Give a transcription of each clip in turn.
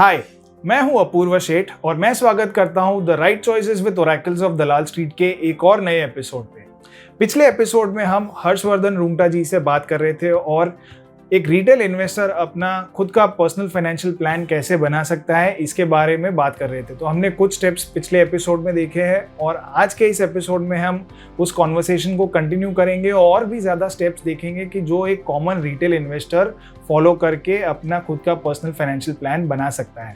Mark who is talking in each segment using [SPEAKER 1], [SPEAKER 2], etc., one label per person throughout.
[SPEAKER 1] हाय, मैं हूं अपूर्व शेठ और मैं स्वागत करता हूं the right choices with oracles of Dalal street के एक और नए एपिसोड पे। पिछले एपिसोड में हम हर्षवर्धन रूंगटा जी से बात कर रहे थे और एक रिटेल इन्वेस्टर अपना खुद का पर्सनल फाइनेंशियल प्लान कैसे बना सकता है इसके बारे में बात कर रहे थे। तो हमने कुछ स्टेप्स पिछले एपिसोड में देखे हैं और आज के इस एपिसोड में हम उस कॉन्वर्सेशन को कंटिन्यू करेंगे और भी ज़्यादा स्टेप्स देखेंगे कि जो एक कॉमन रिटेल इन्वेस्टर फॉलो करके अपना खुद का पर्सनल फाइनेंशियल प्लान बना सकता है।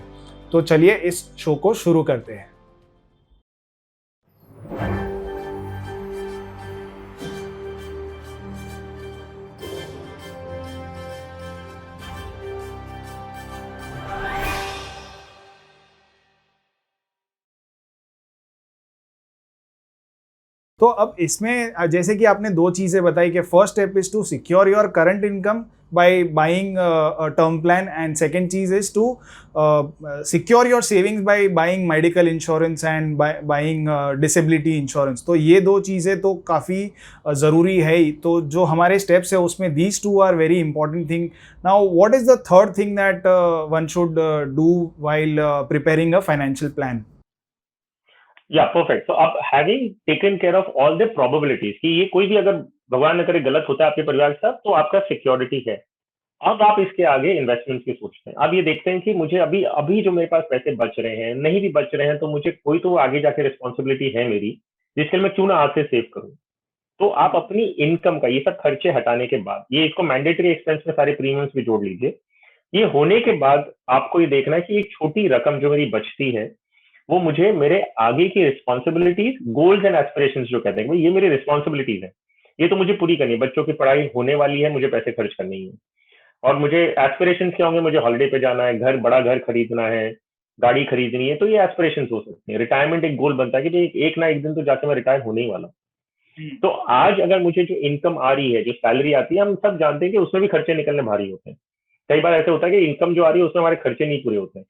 [SPEAKER 1] तो चलिए इस शो को शुरू करते हैं। तो अब इसमें जैसे कि आपने दो चीज़ें बताई कि first step is to secure your current income by buying term plan and second चीज is to secure your savings by buying medical insurance and buying disability insurance. तो ये दो चीज़ें तो काफ़ी ज़रूरी है ही। तो जो हमारे स्टेप्स है उसमें these two are very important thing. Now what is the third thing that one should do while preparing a financial plan?
[SPEAKER 2] Yeah perfect. तो आप having taken care of all the probabilities कि ये कोई भी अगर भगवान न करे गलत होता है आपके परिवार के साथ तो आपका सिक्योरिटी है। अब आप इसके आगे इन्वेस्टमेंट की सोचते हैं। आप ये देखते हैं कि मुझे अभी अभी जो मेरे पास पैसे बच रहे हैं नहीं भी बच रहे हैं तो मुझे कोई तो आगे जाके रिस्पॉन्सिबिलिटी है मेरी, जिसके लिए मैं क्यों ना आज से सेव करूं। तो आप अपनी इनकम का ये सब खर्चे हटाने के बाद ये इसको मैंडेटरी एक्सपेंस में सारे प्रीमियम्स भी जोड़ लीजिए। ये होने के बाद आपको ये देखना है कि एक छोटी रकम जो मेरी बचती है वो मुझे मेरे आगे की रिस्पॉन्सिबिलिटीज, गोल्स एंड एस्पिरेशंस जो कहते हैं भाई ये मेरी रिस्पॉन्सिबिलिटीज है, ये तो मुझे पूरी करनी है। बच्चों की पढ़ाई होने वाली है, मुझे पैसे खर्च करनी है। और मुझे एस्पिरेशंस क्या होंगे, मुझे हॉलिडे पे जाना है, घर बड़ा घर खरीदना है, गाड़ी खरीदनी है। तो ये एस्पिरेशंस हो सकती है। रिटायरमेंट एक गोल बनता है कि भाई एक ना एक दिन तो जाके मैं रिटायर होने ही वाला हूँ। तो आज अगर मुझे जो इनकम आ रही है, जो सैलरी आती है, हम सब जानते हैं कि उसमें भी खर्चे निकलने भारी होते हैं। कई बार ऐसे होता है कि इनकम जो आ रही है उसमें हमारे खर्चे नहीं पूरे होते हैं।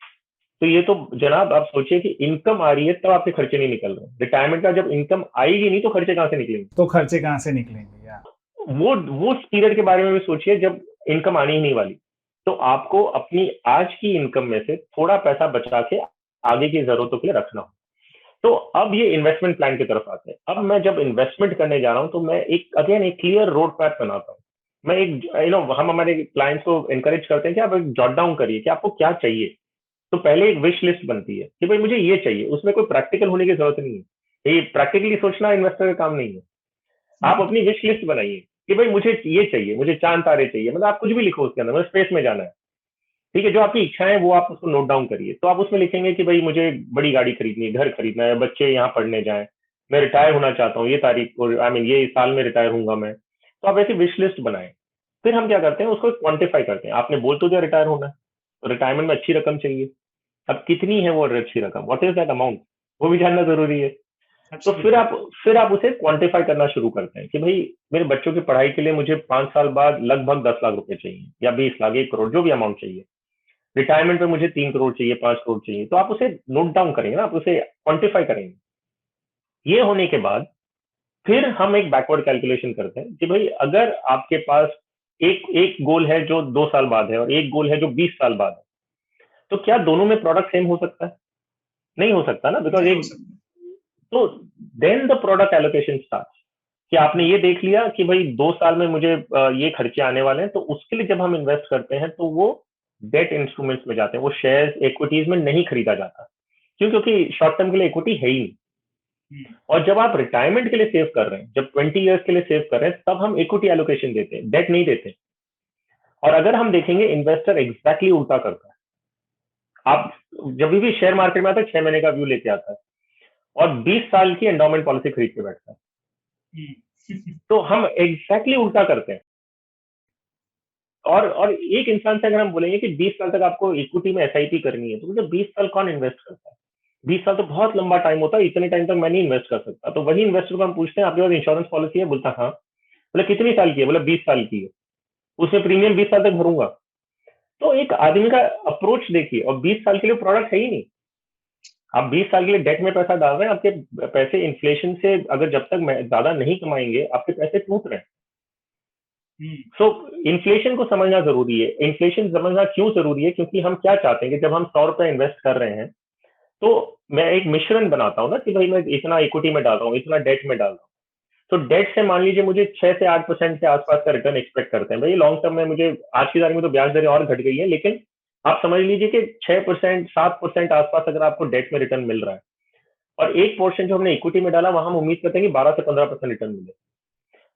[SPEAKER 2] तो ये तो जनाब आप सोचिए कि इनकम आ रही है तब आपके खर्चे नहीं निकल रहे। रिटायरमेंट का जब इनकम आएगी नहीं तो खर्चे कहाँ से निकलेंगे।
[SPEAKER 1] तो खर्चे कहाँ से निकलेंगे यार?
[SPEAKER 2] वो पीरियड के बारे में भी सोचिए जब इनकम आनी ही नहीं वाली। तो आपको अपनी आज की इनकम में से थोड़ा पैसा बचा के आगे की जरूरतों के लिए रखना हो। तो अब ये इन्वेस्टमेंट प्लान की तरफ आते हैं। अब मैं जब इन्वेस्टमेंट करने जा रहा हूँ तो मैं एक अगेन एक क्लियर रोड मैप बनाता हूँ। मैं एक हम हमारे क्लाइंट्स को एनकरेज करते हैं कि आप एक जॉट डाउन करिए कि आपको क्या चाहिए। तो पहले एक विश लिस्ट बनती है कि भाई मुझे ये चाहिए। उसमें कोई प्रैक्टिकल होने की जरूरत नहीं है, ये प्रैक्टिकली सोचना इन्वेस्टर का काम नहीं है। आप अपनी विश लिस्ट बनाइए कि भाई मुझे ये चाहिए, मुझे चांद तारे चाहिए, मतलब आप कुछ भी लिखो उसके अंदर, मतलब स्पेस में जाना है। ठीक है, जो आपकी इच्छाएं हैं वो आप उसको नोट डाउन करिए। तो आप उसमें लिखेंगे कि भाई मुझे बड़ी गाड़ी खरीदनी है, घर खरीदना है, बच्चे यहाँ पढ़ने जाएं, मैं रिटायर होना चाहता हूँ, ये तारीख को ये साल में रिटायर होऊंगा मैं। तो आप ऐसी विश लिस्ट बनाएं। फिर हम क्या करते हैं, उसको क्वांटिफाई करते हैं। आपने बोल तो दिया रिटायर होना है, तो रिटायरमेंट में अच्छी रकम चाहिए। अब कितनी है वो अच्छी रकम, व्हाट इज दैट अमाउंट, वो भी जानना जरूरी है। तो
[SPEAKER 1] अच्छा।
[SPEAKER 2] फिर आप उसे क्वांटिफाई करना शुरू करते हैं कि भाई मेरे बच्चों की पढ़ाई के लिए मुझे 5 साल बाद लगभग 10 लाख रुपए चाहिए या 20 लाख, 1 करोड़, जो भी अमाउंट चाहिए। रिटायरमेंट में मुझे 3 करोड़ चाहिए, 5 करोड़ चाहिए। तो आप उसे नोट डाउन करेंगे ना, आप उसे क्वांटिफाई करेंगे। ये होने के बाद फिर हम एक बैकवर्ड कैलकुलेशन करते हैं कि भाई अगर आपके पास एक एक गोल है जो 2 साल बाद है और एक गोल है जो 20 साल बाद है, तो क्या दोनों में प्रोडक्ट सेम हो सकता है? नहीं हो सकता ना, बिकॉज
[SPEAKER 1] नहीं हो
[SPEAKER 2] एक
[SPEAKER 1] सकता।
[SPEAKER 2] तो then the product allocation start कि आपने ये देख लिया कि भाई 2 साल में मुझे ये खर्चे आने वाले हैं। तो उसके लिए जब हम इन्वेस्ट करते हैं तो वो डेट इंस्ट्रूमेंट्स में जाते हैं, वो शेयर्स इक्विटीज में नहीं खरीदा जाता। क्यों? क्योंकि शॉर्ट टर्म के लिए इक्विटी है ही नहीं। और जब आप रिटायरमेंट के लिए सेव कर रहे हैं, जब 20 ईयर्स के लिए सेव कर रहे हैं, तब हम इक्विटी एलोकेशन देते हैं, डेट नहीं देते। और अगर हम देखेंगे इन्वेस्टर एग्जैक्टली उल्टा करता है। आप जब भी शेयर मार्केट में आता है 6 महीने का व्यू लेके आता है और 20 साल की एंडोमेंट पॉलिसी खरीद के बैठता है। तो हम एग्जैक्टली उल्टा करते हैं। और एक इंसान से अगर हम बोलेंगे कि 20 साल तक आपको इक्विटी में एसआईपी करनी है, तो मुझे 20 साल कौन इन्वेस्ट करता है? 20 साल तो बहुत लंबा टाइम होता है, इतने टाइम तक मैं नहीं इन्वेस्ट कर सकता। तो वही इन्वेस्टर को हम पूछते हैं आपके पास इंश्योरेंस पॉलिसी है? बोलता हाँ। बोले कितनी साल की है? बोले 20 साल की है। उसमें प्रीमियम 20 साल तक भरूंगा। तो एक आदमी का अप्रोच देखिए। और 20 साल के लिए प्रोडक्ट है ही नहीं। आप 20 साल के लिए डेट में पैसा डाल रहे हैं, आपके पैसे इन्फ्लेशन से अगर जब तक ज्यादा नहीं कमाएंगे आपके पैसे टूट रहे हैं।
[SPEAKER 1] हम्म।
[SPEAKER 2] सो इन्फ्लेशन को समझना जरूरी है। इन्फ्लेशन समझना क्यों जरूरी है? क्योंकि हम क्या चाहते हैं कि जब हम 100 रुपए इन्वेस्ट कर रहे हैं, तो मैं एक मिश्रण बनाता हूँ ना कि भाई मैं इतना इक्विटी में डाल रहा हूँ, इतना डेट में डाल रहा हूँ। तो डेट से मान लीजिए मुझे 6 से 8% के आसपास का रिटर्न एक्सपेक्ट करते हैं भाई लॉन्ग टर्म में। मुझे आज की तारीख में तो ब्याज दरें और घट गई है, लेकिन आप समझ लीजिए कि 6% 7% आसपास अगर आपको डेट में रिटर्न मिल रहा है, और एक पोर्शन जो हमने इक्विटी में डाला वहां हम उम्मीद करते हैं कि 12 से 15% रिटर्न मिले।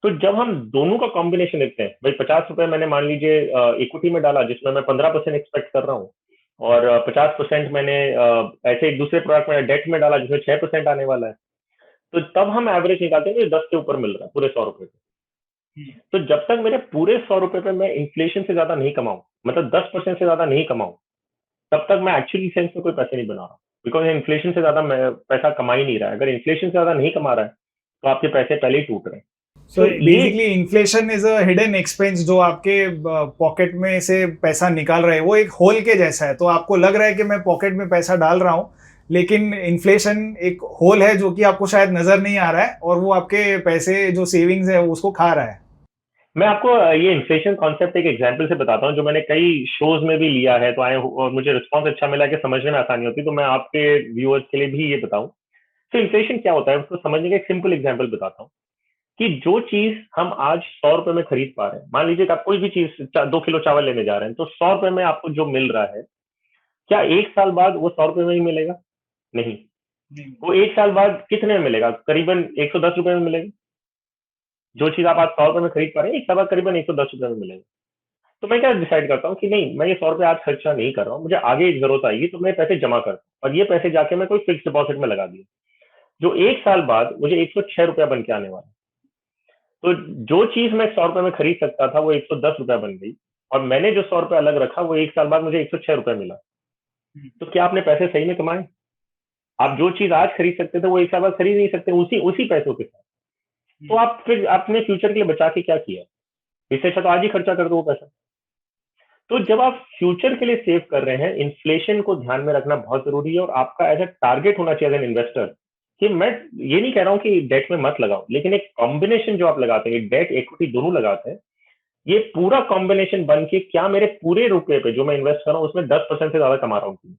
[SPEAKER 2] तो जब हम दोनों का कॉम्बिनेशन देखते हैं, भाई 50 रुपए मैंने मान लीजिए इक्विटी में डाला जिसमें मैं 15% एक्सपेक्ट कर रहा हूँ, और 50% मैंने ऐसे एक दूसरे प्रोडक्ट में डेट में डाला जिसमें 6% आने वाला है, तो तब हम एवरेज निकालते हैं कि 10 के ऊपर मिल रहा है पूरे 100 रुपए पे। तो जब तक मेरे पूरे 100 रुपए पे मैं इन्फ्लेशन से ज्यादा नहीं कमाऊं, मतलब 10% से ज्यादा नहीं कमाऊं, तब तक मैं एक्चुअली सेंस में कोई पैसे नहीं बना रहा। बिकॉज इन्फ्लेशन से ज्यादा मैं पैसा कमा ही नहीं रहा है। अगर इन्फ्लेशन से ज्यादा नहीं कमा रहा है तो आपके पैसे पहले ही टूट रहे हैं।
[SPEAKER 1] सो
[SPEAKER 2] तो ये
[SPEAKER 1] basically inflation is a hidden expense जो आपके पॉकेट में से पैसा निकाल रहे हैं, वो एक होल के जैसा है। तो आपको लग रहा है कि मैं पॉकेट में पैसा डाल रहा हूँ, लेकिन इन्फ्लेशन एक होल है जो कि आपको शायद नजर नहीं आ रहा है, और वो आपके पैसे जो सेविंग्स है उसको खा रहा है।
[SPEAKER 2] मैं आपको ये इन्फ्लेशन कॉन्सेप्ट एक एग्जांपल से बताता हूँ जो मैंने कई शोज में भी लिया है, तो आए और मुझे रिस्पॉन्स अच्छा मिला कि समझने में आसानी होती है, तो मैं आपके व्यूअर्स के लिए भी ये बताऊं। तो इन्फ्लेशन क्या होता है उसको समझने का एक सिंपल एग्जांपल बताता हूँ कि जो चीज हम आज 100 रुपए में खरीद पा रहे हैं, मान लीजिए कि आप कोई भी चीज 2 किलो चावल लेने जा रहे हैं, तो 100 रुपए में आपको जो मिल रहा है, क्या एक साल बाद वो 100 रुपए में ही मिलेगा? नहीं।
[SPEAKER 1] नहीं।
[SPEAKER 2] वो एक साल बाद कितने में मिलेगा? करीबन 110 रुपए में मिलेगा। जो चीज आप आज 100 रुपए में खरीद पा रहे हैं, एक साल बाद करीबन 110 रुपए में मिलेगा। तो मैं क्या डिसाइड करता हूँ कि नहीं, मैं ये 100 रुपए आज खर्चा नहीं कर रहा हूँ, मुझे आगे एक जरूरत आएगी तो मैं पैसे जमा करता हूँ, और ये पैसे जाके मैं कोई फिक्स डिपॉजिट में लगा दिया, जो एक साल बाद मुझे 106 रुपया बन के आने वाला है। तो जो चीज मैं 100 रुपए में खरीद सकता था वो 110 रुपया बन गई, और मैंने जो 100 रुपया अलग रखा वो एक साल बाद मुझे 106 रुपया मिला। तो क्या आपने पैसे सही में कमाए? आप जो चीज आज खरीद सकते थे वो एक साल बाद खरीद नहीं सकते उसी उसी पैसों के साथ। तो आप फिर अपने फ्यूचर के लिए बचा के क्या किया? इससे अच्छा तो आज ही खर्चा कर दो वो पैसा। तो जब आप फ्यूचर के लिए सेव कर रहे हैं, इन्फ्लेशन को ध्यान में रखना बहुत जरूरी है, और आपका ऐसा टारगेट होना चाहिए एज एन इन्वेस्टर कि मैं ये नहीं कह रहा हूँ कि डेट में मत लगाओ, लेकिन एक कॉम्बिनेशन जो आप लगाते हैं, डेट इक्विटी दोनों लगाते हैं, ये पूरा कॉम्बिनेशन बन के क्या मेरे पूरे रुपए पे जो मैं इन्वेस्ट कर रहा हूँ उसमें 10% से ज्यादा कमा रहा हूँ?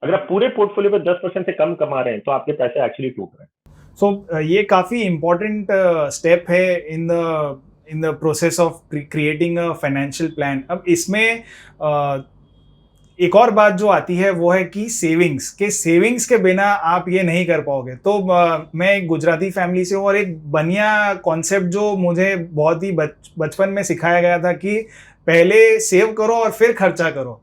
[SPEAKER 2] अगर आप पूरे पोर्टफोलियो पे 10% से कम कमा रहे हैं तो आपके पैसे एक्चुअली टूट रहे हैं।
[SPEAKER 1] सो ये काफ़ी इम्पोर्टेंट स्टेप है in the process of creating a financial plan. अब इसमें एक और बात जो आती है वो है कि सेविंग्स के बिना आप ये नहीं कर पाओगे। तो मैं एक गुजराती फैमिली से हूँ, और एक बढ़िया कॉन्सेप्ट जो मुझे बहुत ही बचपन में सिखाया गया था कि पहले सेव करो और फिर खर्चा करो।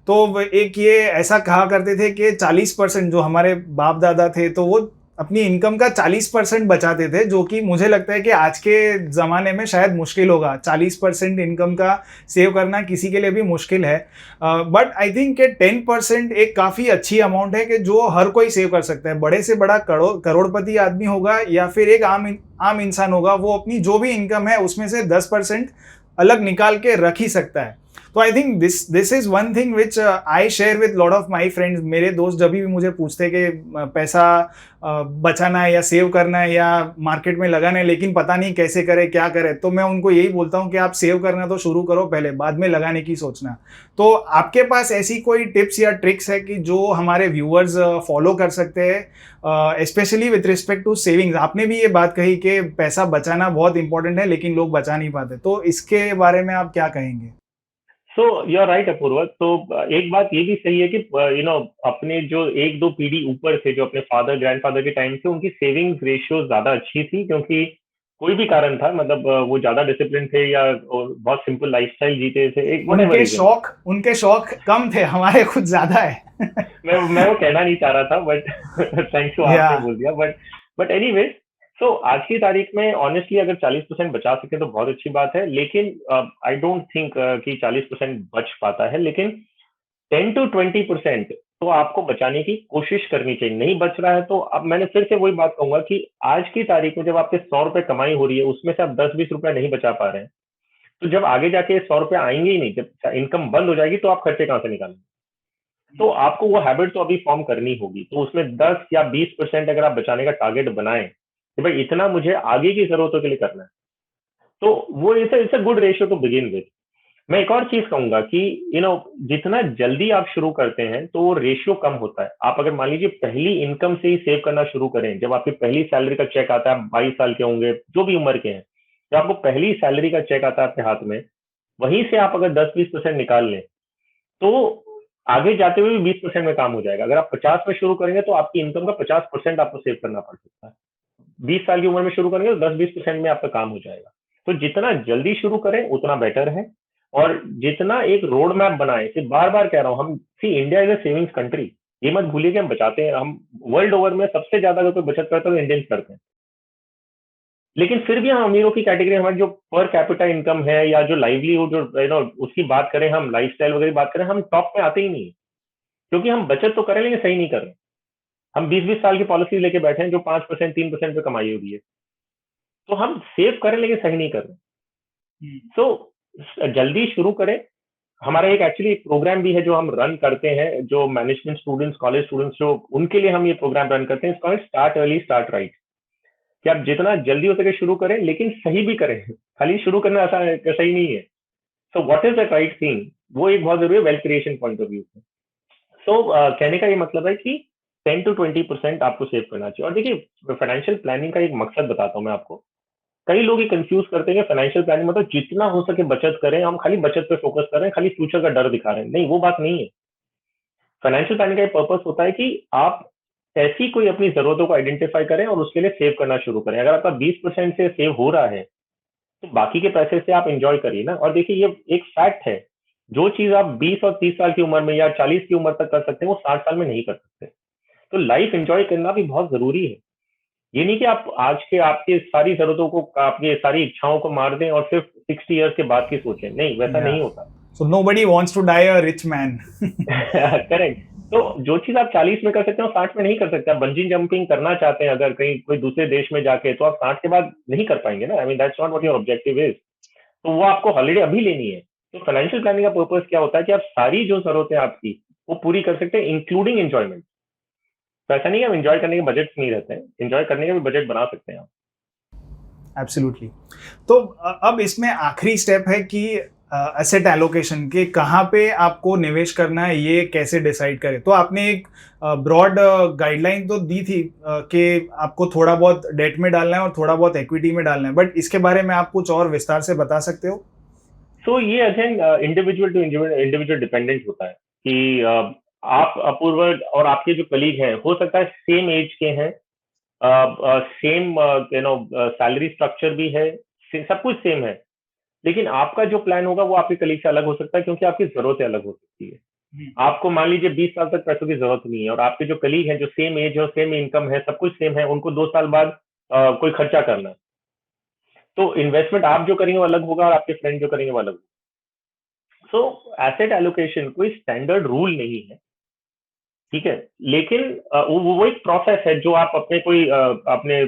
[SPEAKER 1] तो एक ये ऐसा कहा करते थे कि 40%, जो हमारे बाप दादा थे तो वो अपनी इनकम का 40% बचाते थे, जो कि मुझे लगता है कि आज के ज़माने में शायद मुश्किल होगा। 40% इनकम का सेव करना किसी के लिए भी मुश्किल है। बट आई थिंक कि 10% एक काफ़ी अच्छी अमाउंट है कि जो हर कोई सेव कर सकता है। बड़े से बड़ा करोड़पति आदमी होगा या फिर एक आम इंसान होगा, वो अपनी जो भी इनकम है उसमें से 10% अलग निकाल के रख ही सकता है। तो I think this is one thing which I share with lot of my friends. मेरे दोस्त जब भी मुझे पूछते हैं कि पैसा बचाना है या सेव करना है या मार्केट में लगाना है, लेकिन पता नहीं कैसे करें क्या करें, तो मैं उनको यही बोलता हूँ कि आप सेव करना तो शुरू करो पहले, बाद में लगाने की सोचना। तो आपके पास ऐसी कोई टिप्स या ट्रिक्स है कि जो हमारे व्यूअर्स फॉलो कर सकते हैं, specially with respect to savings? आपने भी ये बात कही कि पैसा बचाना बहुत इंपॉर्टेंट है लेकिन लोग बचा नहीं पाते, तो इसके बारे में आप क्या कहेंगे?
[SPEAKER 2] So you are right Apoorva. तो एक बात ये भी सही है कि अपने जो एक दो पीढ़ी ऊपर थे, जो अपने फादर ग्रैंडफादर के टाइम से, उनकी सेविंग्स रेशियो ज्यादा अच्छी थी, क्योंकि कोई भी कारण था, मतलब वो ज्यादा डिसिप्लिन थे या बहुत सिंपल लाइफस्टाइल जीते थे, एक वट एवर रीजन।
[SPEAKER 1] उनके शौक कम थे, हमारे कुछ ज्यादा है।
[SPEAKER 2] मैं वो कहना नहीं चाह रहा था, बट थैंक्स टू
[SPEAKER 1] या
[SPEAKER 2] आपने बोल दिया। बट एनीवेज, सो आज की तारीख में ऑनेस्टली अगर 40% बचा सके तो बहुत अच्छी बात है, लेकिन आई डोंट थिंक कि 40% बच पाता है, लेकिन 10 to 20% तो आपको बचाने की कोशिश करनी चाहिए। नहीं बच रहा है तो अब मैंने फिर से वही बात कहूंगा कि आज की तारीख में जब आपके 100 रुपए कमाई हो रही है, उसमें से आप 10-20 रुपए नहीं बचा पा रहे हैं, तो जब आगे जाके 100 रुपए आएंगे ही नहीं, जब इनकम बंद हो जाएगी, तो आप खर्चे कहाँ से निकालेंगे? तो आपको वो हैबिट तो अभी फॉर्म करनी होगी। तो उसमें 10 या 20% अगर आप बचाने का टारगेट बनाएं कि भाई इतना मुझे आगे की जरूरतों के लिए करना है, तो वो it's a good ratio two begin with. मैं एक और चीज कहूंगा कि जितना जल्दी आप शुरू करते हैं तो वो रेशियो कम होता है। आप अगर मान लीजिए पहली इनकम से ही सेव करना शुरू करें, जब आपकी पहली सैलरी का चेक आता है, 22 साल के होंगे, जो भी उम्र के हैं, जब आपको पहली सैलरी का चेक आता है आपके हाथ में, वहीं से आप अगर 10-20% निकाल लें तो आगे जाते हुए भी 20% में काम हो जाएगा। अगर आप 50 में शुरू करेंगे तो आपकी इनकम का 50% आपको सेव करना पड़ सकता है। 20 साल की उम्र में शुरू करेंगे तो 10-20% में आपका काम हो जाएगा। तो जितना जल्दी शुरू करें उतना बेटर है। और जितना एक रोड मैप बनाए, सिर्फ बार बार कह रहा हूँ, हम see India is a savings country, ये मत भूलिए कि हम बचाते हैं। हम वर्ल्ड ओवर में सबसे ज्यादा अगर कोई बचत करता है तो इंडियंस करते हैं। लेकिन फिर भी हम अमीरों की कैटेगरी, हमारी जो पर कैपिटा इनकम है या जो लाइवलीहुड, जो उसकी बात करें, हम लाइफस्टाइल वगैरह की बात करें, हम टॉप में आते ही नहीं है। क्योंकि हम बचत तो करें लेकिन सही नहीं कर रहे। हम 20-20 साल की पॉलिसी लेके बैठे हैं जो 5% 3% पे कमाई हो रही है। तो हम सेव करें लेकिन सही नहीं कर रहे। तो जल्दी शुरू करें। हमारा एक एक्चुअली एक प्रोग्राम भी है जो हम रन करते हैं, जो मैनेजमेंट स्टूडेंट्स, कॉलेज स्टूडेंट्स, जो उनके लिए हम ये प्रोग्राम रन करते हैं। इसका स्टार्ट अर्ली स्टार्ट राइट, कि आप जितना जल्दी हो सके शुरू करें लेकिन सही भी करें। खाली शुरू करना आसान सही नहीं है। So what is the right thing, वो एक बहुत जरूरी है wealth creation point of view से। सो कहने का ये मतलब है कि 10-20% आपको सेव करना चाहिए। और देखिए, फाइनेंशियल प्लानिंग का एक मकसद बताता हूँ मैं आपको। कई लोग ये कंफ्यूज करते हैं कि फाइनेंशियल प्लानिंग मतलब जितना हो सके बचत करें, हम खाली बचत पे फोकस कर रहे हैं, खाली फ्यूचर का डर दिखा रहे हैं। नहीं, वो बात नहीं है। फाइनेंशियल प्लानिंग का पर्पस होता है कि आप ऐसी कोई अपनी जरूरतों को आइडेंटिफाई करें और उसके लिए सेव करना शुरू करें। अगर आपका 20% से सेव हो रहा है तो बाकी के पैसे से आप इंजॉय करिए ना। और देखिए, ये एक फैक्ट है, जो चीज आप 20 और 30 साल की उम्र में या 40 की उम्र तक कर सकते हैं वो 60 साल में नहीं कर सकते। तो लाइफ एंजॉय करना भी बहुत जरूरी है। ये नहीं कि आप आज के आपकी सारी जरूरतों को, आपकी सारी इच्छाओं को मार दें और सिर्फ 60 ईयर्स के बाद की सोचें। नहीं, वैसा नहीं होता।
[SPEAKER 1] So nobody wants to die a rich man.
[SPEAKER 2] Correct. तो जो चीज आप 40 में कर सकते हो 60 में नहीं कर सकते। आप बंजी जंपिंग करना चाहते हैं अगर कहीं कोई दूसरे देश में जाके, तो आप 60 के बाद नहीं कर पाएंगे ना। I mean that's not what your objective is. तो वो आपको हॉलीडे अभी लेनी है। तो फाइनेंशियल प्लानिंग का पर्पस क्या होता है कि आप सारी जो जरूरतें आपकी वो पूरी कर सकते हैं, इंक्लूडिंग एंजॉयमेंट। तो ऐसा नहीं है हम एंजॉय करने के बजट नहीं रहते हैं, एंजॉय करने का भी बजट बना सकते हैं आप।
[SPEAKER 1] एब्सोल्युटली। तो अब इसमें आखिरी स्टेप है कि एसेट एलोकेशन के कहाँ पे आपको निवेश करना है, ये कैसे डिसाइड करें। तो आपने एक ब्रॉड गाइडलाइन तो दी थी कि आपको थोड़ा बहुत डेट में डालना है और थोड़ा बहुत इक्विटी में डालना है, बट इसके बारे में आप कुछ और विस्तार से बता सकते हो?
[SPEAKER 2] तो ये again individual to individual dependent होता है कि आप अपूर्व और आपके जो कलीग हैं हो सकता है सेम एज के हैं, सेम सैलरी स्ट्रक्चर भी है, सब कुछ सेम है, लेकिन आपका जो प्लान होगा वो आपके कलीग से अलग हो सकता है क्योंकि आपकी जरूरतें अलग हो सकती है। आपको मान लीजिए 20 साल तक पैसों की जरूरत नहीं है और आपके जो कलीग हैं जो सेम एज है और सेम इनकम है, सब कुछ सेम है, उनको 2 साल बाद कोई खर्चा करना है, तो इन्वेस्टमेंट आप जो करेंगे वो अलग होगा और आपके फ्रेंड जो करेंगे वो अलग होगा। सो एसेट एलोकेशन कोई स्टैंडर्ड रूल नहीं है, ठीक है, लेकिन वो एक प्रोसेस है जो आप अपने कोई अपने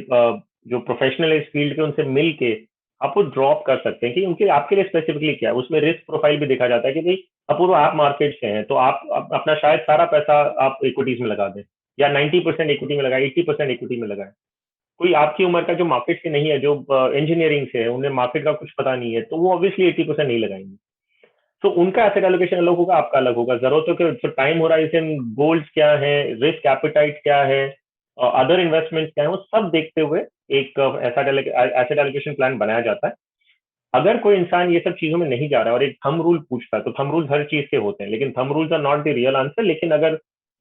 [SPEAKER 2] जो प्रोफेशनल इस फील्ड के उनसे मिल के आप वो ड्रॉप कर सकते हैं कि उनके आपके लिए स्पेसिफिकली क्या है। उसमें रिस्क प्रोफाइल भी देखा जाता है कि भाई अपूर्व आप मार्केट से हैं तो आप अपना शायद सारा पैसा आप इक्विटीज में लगा दें या 90% इक्विटी में लगाए, 80% इक्विटी में लगाए। कोई आपकी उम्र का जो मार्केट से नहीं है, जो इंजीनियरिंग से है, उन्हें मार्केट का कुछ पता नहीं है, तो वो ऑब्वियसली 80% नहीं लगाएंगे। तो उनका एसेट एलोकेशन अलग होगा, आपका अलग होगा। जरूरतों के जो टाइम हो रहा है, इसे गोल्स क्या है, रिस्क एपिटाइट क्या है, अदर इन्वेस्टमेंट क्या है, वो सब देखते हुए एक एसेट एलोकेशन प्लान बनाया जाता है। अगर कोई इंसान ये सब चीजों में नहीं जा रहा है और एक थंब रूल पूछता है, तो थंब रूल हर चीज के होते हैं, लेकिन thumb rules are not the real answer. लेकिन अगर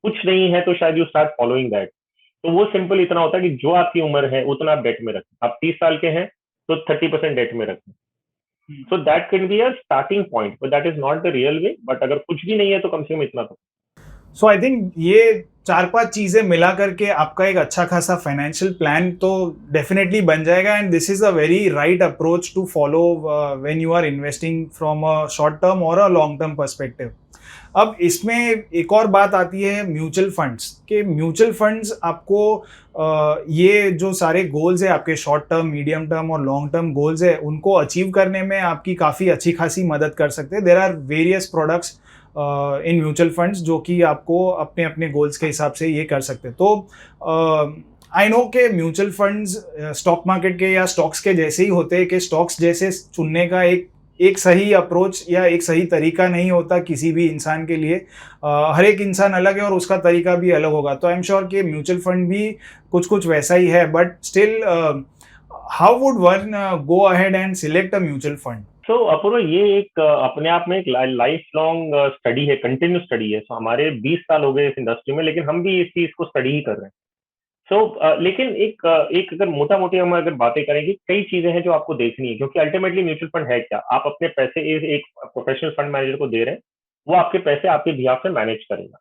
[SPEAKER 2] कुछ नहीं है तो शायद यू स्टार्ट फॉलोइंग दैट। तो वो सिंपल इतना होता है कि जो आपकी उम्र है उतना आप डेट में रखें। आप 30 साल के हैं तो 30% डेट में रखें। So that can be a starting point, but that is not the real way. But अगर कुछ भी नहीं है तो कम से कम इतना तो।
[SPEAKER 1] सो आई थिंक ये 4-5 चीज़ें मिला करके आपका एक अच्छा खासा फाइनेंशियल प्लान तो डेफिनेटली बन जाएगा, and this is a very right approach to follow when you are investing from a short term और अ लॉन्ग टर्म पर्सपेक्टिव। अब इसमें एक और बात आती है म्यूचुअल फंड्स के। म्यूचुअल फंड्स आपको ये जो सारे गोल्स है आपके शॉर्ट टर्म, मीडियम टर्म और लॉन्ग टर्म गोल्स है, उनको अचीव करने में आपकी काफ़ी अच्छी खासी मदद कर सकते हैं। There are various products in mutual funds जो कि आपको अपने अपने गोल्स के हिसाब से ये कर सकते हैं। तो आई नो के म्यूचुअल फंड्स स्टॉक मार्केट के या स्टॉक्स के जैसे ही होते हैं कि स्टॉक्स जैसे चुनने का एक एक सही अप्रोच या एक सही तरीका नहीं होता किसी भी इंसान के लिए। हर एक इंसान अलग है और उसका तरीका भी अलग होगा, तो आई एम श्योर कि म्यूचुअल फंड भी कुछ कुछ वैसा ही है, but still how would one go ahead and select a mutual fund?
[SPEAKER 2] So Apoorv, ये एक अपने आप में एक लाइफ लॉन्ग स्टडी है, कंटिन्यू स्टडी है। सो हमारे 20 साल हो गए इस इंडस्ट्री में, लेकिन हम भी इस चीज को स्टडी ही कर रहे हैं। सो लेकिन एक अगर मोटा मोटी हम अगर बातें करेंगे, कई चीजें हैं जो आपको देखनी है, क्योंकि अल्टीमेटली म्यूचुअल फंड है क्या? आप अपने पैसे एक प्रोफेशनल फंड मैनेजर को दे रहे हैं, वो आपके पैसे आपके बिहाफ में मैनेज करेगा।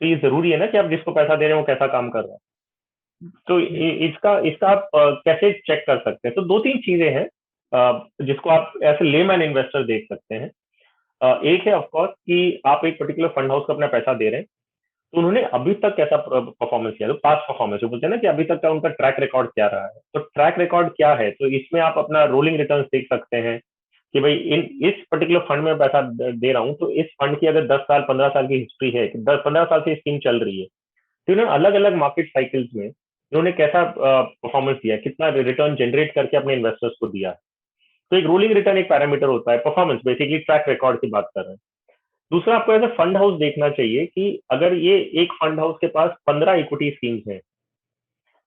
[SPEAKER 2] तो ये जरूरी है ना कि आप जिसको पैसा दे रहे हैं वो कैसा काम कर रहा है। तो इसका इसका आप कैसे चेक कर सकते हैं? तो दो तीन चीजें हैं जिसको आप एज ए लेमैन इन्वेस्टर देख सकते हैं। एक है ऑफ कोर्स कि आप एक पर्टिकुलर फंड हाउस को अपना पैसा दे रहे हैं, तो उन्होंने अभी तक कैसा परफॉर्मेंस किया, तो पास्ट परफॉर्मेंस जो बोलते हैं ना कि अभी तक का उनका ट्रैक रिकॉर्ड क्या रहा है। तो ट्रैक रिकॉर्ड क्या है, तो इसमें आप अपना रोलिंग रिटर्न देख सकते हैं कि भाई इस पर्टिकुलर फंड में पैसा दे रहा हूँ, तो इस फंड की अगर 10 साल 15 साल की हिस्ट्री है, 10 15 साल से स्कीम चल रही है, तो इन्होंने अलग अलग मार्केट साइकिल्स में इन्होंने कैसा परफॉर्मेंस दिया, कितना रिटर्न जनरेट करके अपने इन्वेस्टर्स को दिया। तो एक रोलिंग रिटर्न एक पैरामीटर होता है, परफॉर्मेंस बेसिकली ट्रैक रिकॉर्ड की बात कर रहे हैं। दूसरा, आपको एज ए फंड हाउस देखना चाहिए कि अगर ये एक फंड हाउस के पास 15 इक्विटी स्कीम्स हैं,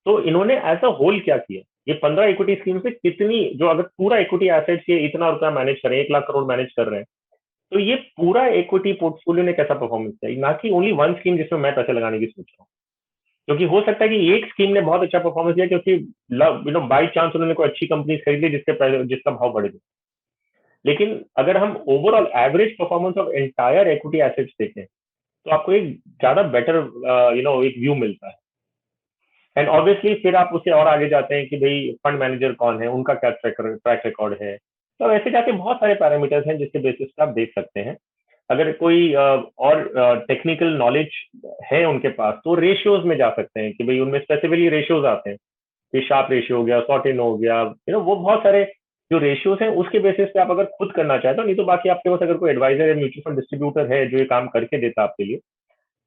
[SPEAKER 2] तो इन्होंने एज अ होल क्या किया। ये 15 इक्विटी स्कीम्स में कितनी, जो अगर पूरा इक्विटी एसेट्स ये इतना रुपया मैनेज कर रहे हैं, 1 लाख करोड़ मैनेज कर रहे हैं, तो ये पूरा इक्विटी पोर्टफोलियो ने कैसा परफॉर्मेंस किया, ना कि ओनली वन स्कीम जिसमें मैं पैसे लगाने की सोच रहा हूँ। क्योंकि हो सकता है कि एक स्कीम ने बहुत अच्छा परफॉर्मेंस दिया, क्योंकि बाई चांस उन्होंने कोई अच्छी कंपनी खरीद ली जिसका भाव बढ़ गया। लेकिन अगर हम overall average performance of entire equity assets देखें, तो आपको एक ज्यादा बेटर एक व्यू मिलता है। एंड ऑब्वियसली फिर आप उससे और आगे जाते हैं कि भाई फंड मैनेजर कौन है, उनका क्या ट्रैक रिकॉर्ड है। तो ऐसे जाके बहुत सारे पैरामीटर्स हैं जिसके बेसिस पे आप देख सकते हैं। अगर कोई और टेक्निकल नॉलेज है उनके पास, तो रेशियोज में जा सकते हैं कि भाई उनमें स्पेसिफिकली रेशियोज आते हैं कि शार्प रेशियो हो गया, सॉर्ट इन हो गया, वो बहुत सारे जो रेशियोज हैं उसके बेसिस पे आप अगर खुद करना चाहते हो। नहीं तो बाकी आपके पास अगर कोई एडवाइजर या म्यूचुअल फंड डिस्ट्रीब्यूटर है जो ये काम करके देता है आपके लिए,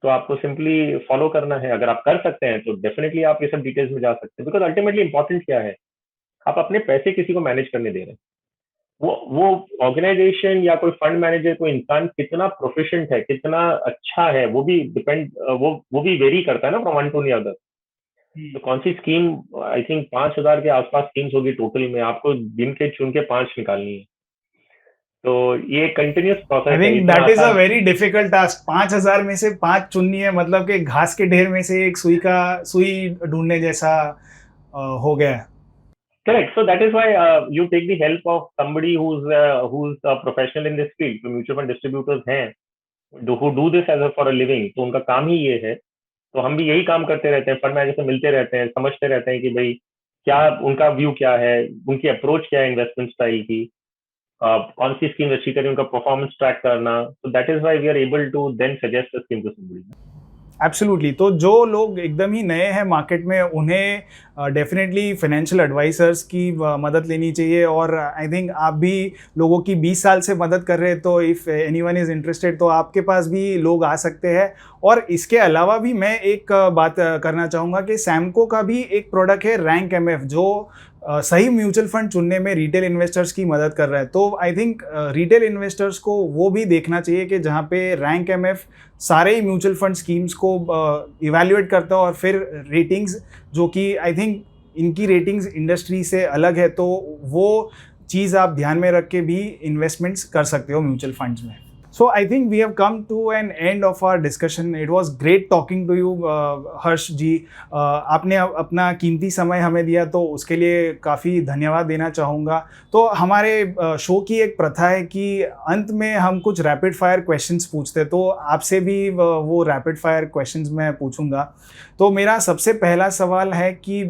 [SPEAKER 2] तो आपको सिंपली फॉलो करना है। अगर आप कर सकते हैं तो डेफिनेटली आप ये सब डिटेल्स में जा सकते हैं, बिकॉज अल्टीमेटली इंपॉर्टेंट क्या है, आप अपने पैसे किसी को मैनेज करने दे रहे हैं। वो ऑर्गेनाइजेशन या कोई फंड मैनेजर, कोई इंसान कितना प्रोफिशिएंट है, कितना अच्छा है, वो भी डिपेंड, वो भी वेरी करता है ना from one to the other. तो कौन सी स्कीम, आई थिंक 5,000 के आसपास स्कीम्स होगी टोटल में, आपको गिन के चुन के 5 निकालनी है। तो ये कंटिन्यूस
[SPEAKER 1] आई
[SPEAKER 2] प्रोसेस है,
[SPEAKER 1] थिंक
[SPEAKER 2] इतना
[SPEAKER 1] दैट इज अ
[SPEAKER 2] आसान।
[SPEAKER 1] Very difficult task. 5,000 में से 5 चुननी है, मतलब कि घास के ढेर में से एक सुई ढूंढने जैसा हो गया है।
[SPEAKER 2] Correct. So that is why you take the help of somebody who's a professional in this field. तो म्यूचुअल फंड डिस्ट्रीब्यूटर्स हैं who do this as a for a living, तो उनका काम ही ये है। तो हम भी यही काम करते रहते हैं, फंड मैनेजर से मिलते रहते हैं, समझते रहते हैं कि भाई क्या उनका व्यू क्या है, उनकी अप्रोच क्या है इन्वेस्टमेंट स्टाइल की, कौन सी स्कीम अच्छी करें, उनका परफॉर्मेंस ट्रैक करना। तो that is why we are able to then suggest the scheme to somebody.
[SPEAKER 1] Absolutely. तो जो लोग एकदम ही नए हैं मार्केट में, उन्हें डेफिनेटली फाइनेंशियल एडवाइजर्स की मदद लेनी चाहिए। और आई थिंक आप भी लोगों की 20 साल से मदद कर रहे हैं, तो इफ़ एनीवन इज़ इंटरेस्टेड तो आपके पास भी लोग आ सकते हैं। और इसके अलावा भी मैं एक बात करना चाहूँगा कि सैमको का भी एक प्रोडक्ट है रैंक एमएफ, जो सही म्यूचुअल फंड चुनने में रिटेल इन्वेस्टर्स की मदद कर रहा है। तो आई थिंक रिटेल इन्वेस्टर्स को वो भी देखना चाहिए कि जहाँ पे रैंक एमएफ सारे ही म्यूचुअल फंड स्कीम्स को इवैल्यूएट करता है और फिर रेटिंग्स, जो कि आई थिंक इनकी रेटिंग्स इंडस्ट्री से अलग है, तो वो चीज़ आप ध्यान में रख के भी इन्वेस्टमेंट्स कर सकते हो म्यूचुअल फंड्स में। So I think we have come to an end of our discussion. It was great talking to you, हर्ष जी। आपने अपना कीमती समय हमें दिया, तो उसके लिए काफ़ी धन्यवाद देना चाहूँगा। तो हमारे शो की एक प्रथा है कि अंत में हम कुछ रैपिड फायर क्वेश्चंस पूछते हैं, तो आपसे भी वो रैपिड फायर क्वेश्चंस मैं पूछूंगा। तो मेरा सबसे पहला सवाल है कि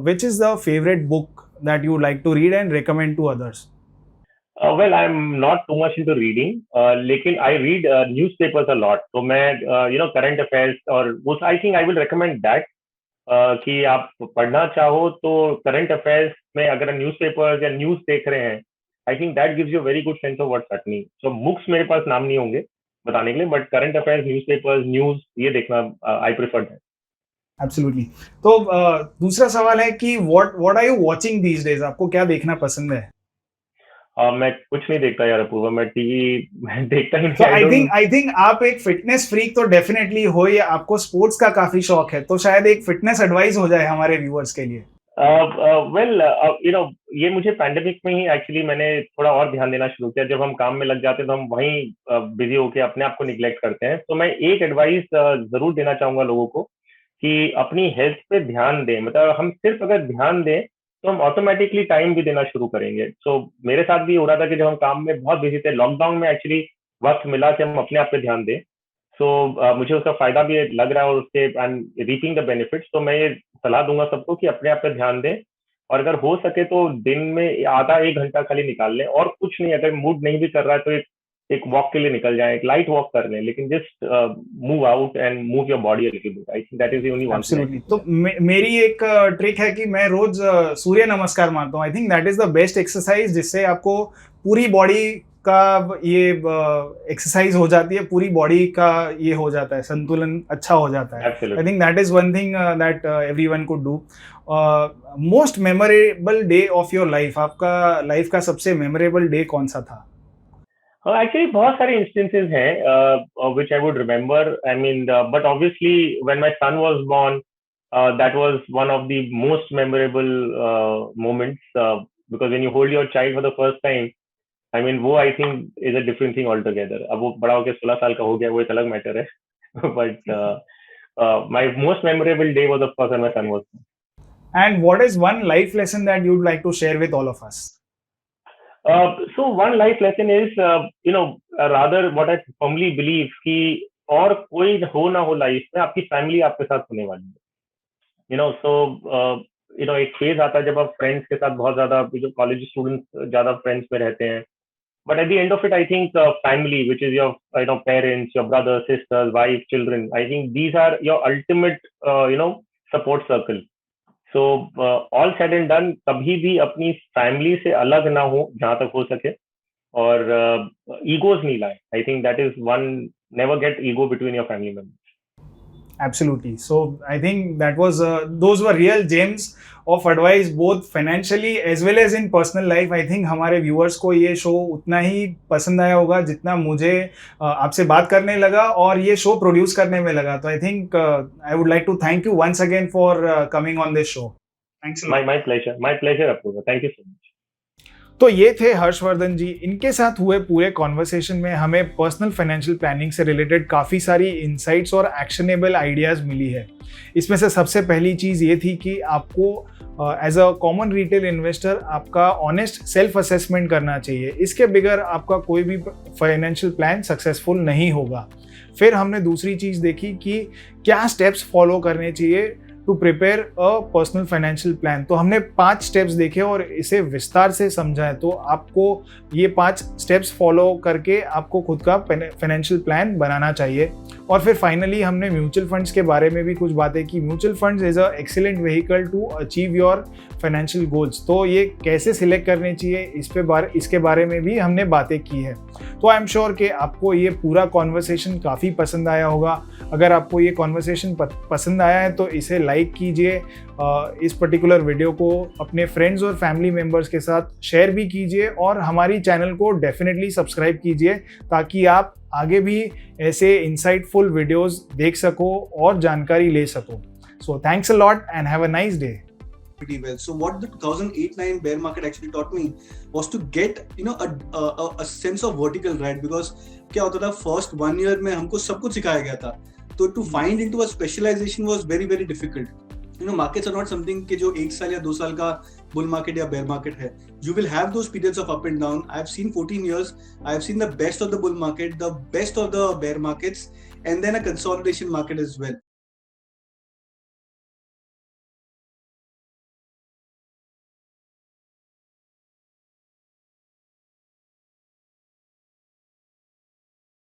[SPEAKER 1] which is the favourite book that you like to read and recommend to others?
[SPEAKER 2] Well, I'm not too much into reading, लेकिन I read newspapers a lot. तो मैं current affairs और वो I think I will recommend that कि आप पढ़ना चाहो तो करंट अफेयर्स में अगर न्यूज़पेपर्स या न्यूज़ देख रहे हैं, I think that gives you very good sense of what's happening. So books मेरे पास नाम नहीं होंगे बताने के लिए, but current affairs, newspapers, news ये देखना आई प्रेफर दैट।
[SPEAKER 1] एब्सोल्युटली। तो दूसरा सवाल है कि what are you watching these days? आपको क्या देखना पसंद है?
[SPEAKER 2] मैं कुछ नहीं देखता यार अपूर्वा, मैं टीवी मैं देखता ही
[SPEAKER 1] तो
[SPEAKER 2] नहीं, आई डोंट।
[SPEAKER 1] आई थिंक आप एक फिटनेस फ्रीक तो डेफिनेटली हो, या आपको स्पोर्ट्स का काफी शौक है, तो शायद एक फिटनेस एडवाइस हो जाए हमारे व्यूअर्स के लिए।
[SPEAKER 2] वेल, यू नो, ये मुझे पैंडेमिक में ही एक्चुअली मैंने थोड़ा और ध्यान देना शुरू किया। जब हम काम में लग जाते हैं तो हम वहीं बिजी होके अपने आप को निग्लेक्ट करते हैं। तो मैं एक एडवाइस जरूर देना चाहूंगा लोगों को कि अपनी हेल्थ पे ध्यान दें। मतलब हम सिर्फ अगर ध्यान दें तो हम ऑटोमेटिकली टाइम भी देना शुरू करेंगे। सो मेरे साथ भी हो रहा था कि जब हम काम में बहुत बिजी थे, लॉकडाउन में एक्चुअली वक्त मिला कि हम अपने आप पे ध्यान दें। सो मुझे उसका फायदा भी लग रहा है और उसके I am reaping the benefits. तो मैं ये सलाह दूंगा सबको कि अपने आप पे ध्यान दें, और अगर हो सके तो दिन में आधा एक घंटा खाली निकाल लें, और कुछ नहीं। अगर मूड नहीं भी कर रहा है तो एक वॉक के लिए निकल जाए, एक लाइट वॉक कर लें, लेकिन just move out and move your body a little bit. I think that is the only one thing.
[SPEAKER 1] Absolutely. तो मेरी एक ट्रिक है कि मैं रोज सूर्य नमस्कार मारता हूँ। I think that is the best exercise, जिससे आपको पूरी बॉडी का ये एक्सरसाइज हो जाती है, पूरी बॉडी का ये हो जाता है, संतुलन अच्छा हो जाता है। I
[SPEAKER 2] absolutely.
[SPEAKER 1] Think that is one thing that everyone could do. Most memorable day of your life, आपका लाइफ का सबसे मेमोरेबल डे कौन सा था?
[SPEAKER 2] हाँ, एक्चुअली बहुत सारे इंस्टेंसेस हैं which I would remember. I mean, but obviously when my son was born, that was one of the most memorable moments, because when you hold your child for the first time, I mean, वो I think is a different thing altogether. अब वो बड़ा होके 16 साल का हो गया, वो एक अलग मैटर है। But my most memorable day was of course when my son was born.
[SPEAKER 1] And what is one life lesson that you'd like to share with all of us?
[SPEAKER 2] So one life lesson is, rather what I firmly believe कि और कोई हो ना हो life में, आपकी family आपके साथ होने वाली है। सो एक फेज आता है जब आप फ्रेंड्स के साथ बहुत ज्यादा, जो कॉलेज स्टूडेंट्स ज्यादा फ्रेंड्स में रहते हैं। But at the end of it I think family, which is your parents, your brothers, sisters, wife, children, I think these are your ultimate support circle. So all said and done, कभी भी अपनी family से अलग ना हो जहां तक हो सके, और ईगोज नहीं लाए। I think that is one, never get ego between your family members.
[SPEAKER 1] Absolutely. So I think that was those were real gems of advice, both financially as well as in personal life. I think हमारे viewers को ये show उतना ही पसंद आया होगा जितना मुझे आपसे बात करने लगा और ये शो प्रोड्यूस करने में लगा। तो I think I would like to thank you once again for coming on this show. Thanks a lot.
[SPEAKER 2] My pleasure Apurva, thank you so much.
[SPEAKER 1] तो ये थे हर्षवर्धन जी। इनके साथ हुए पूरे कॉन्वर्सेशन में हमें पर्सनल फाइनेंशियल प्लानिंग से रिलेटेड काफ़ी सारी इंसाइट्स और एक्शनेबल आइडियाज़ मिली है। इसमें से सबसे पहली चीज़ ये थी कि आपको as a common retail investor आपका ऑनेस्ट सेल्फ असेसमेंट करना चाहिए। इसके बगैर आपका कोई भी फाइनेंशियल प्लान सक्सेसफुल नहीं होगा। फिर हमने दूसरी चीज़ देखी कि क्या स्टेप्स फॉलो करने चाहिए to prepare a personal financial plan. तो हमने 5 स्टेप्स देखे और इसे विस्तार से समझा है। तो आपको ये 5 स्टेप्स फॉलो करके आपको खुद का फाइनेंशियल प्लान बनाना चाहिए। और फिर फाइनली हमने म्यूचुअल फंड्स के बारे में भी कुछ बातें की। Mutual funds is a excellent vehicle to achieve your financial goals. तो ये कैसे सिलेक्ट करने चाहिए इसके बारे में भी हमने बातें की है। तो आई एम श्योर कि आपको ये पूरा कॉन्वर्सेशन काफ़ी पसंद आया होगा। अगर आपको ये कॉन्वर्सेशन पसंद आया है तो इसे लाइक कीजिए, इस पर्टिकुलर वीडियो को अपने फ्रेंड्स और फैमिली मेम्बर्स के साथ शेयर भी कीजिए, और हमारी चैनल को डेफिनेटली सब्सक्राइब कीजिए ताकि आप आगे भी ऐसे इंसाइटफुल वीडियोस देख सको और जानकारी ले सको। So thanks a lot and have a nice day.
[SPEAKER 3] Pretty well. So what the 2008-9 bear market actually taught me was to get a sense of vertical, right? Because क्या होता था, first 1 year में हमको सब कुछ सिखाया गया था, तो to find into a specialization was very very difficult. Markets are not something कि जो 1 साल या 2 साल का bull market या bear market है. You will have those periods of up and down. I've seen 14 years. I've seen the best of the bull market, the best of the bear markets, and then a consolidation market as well.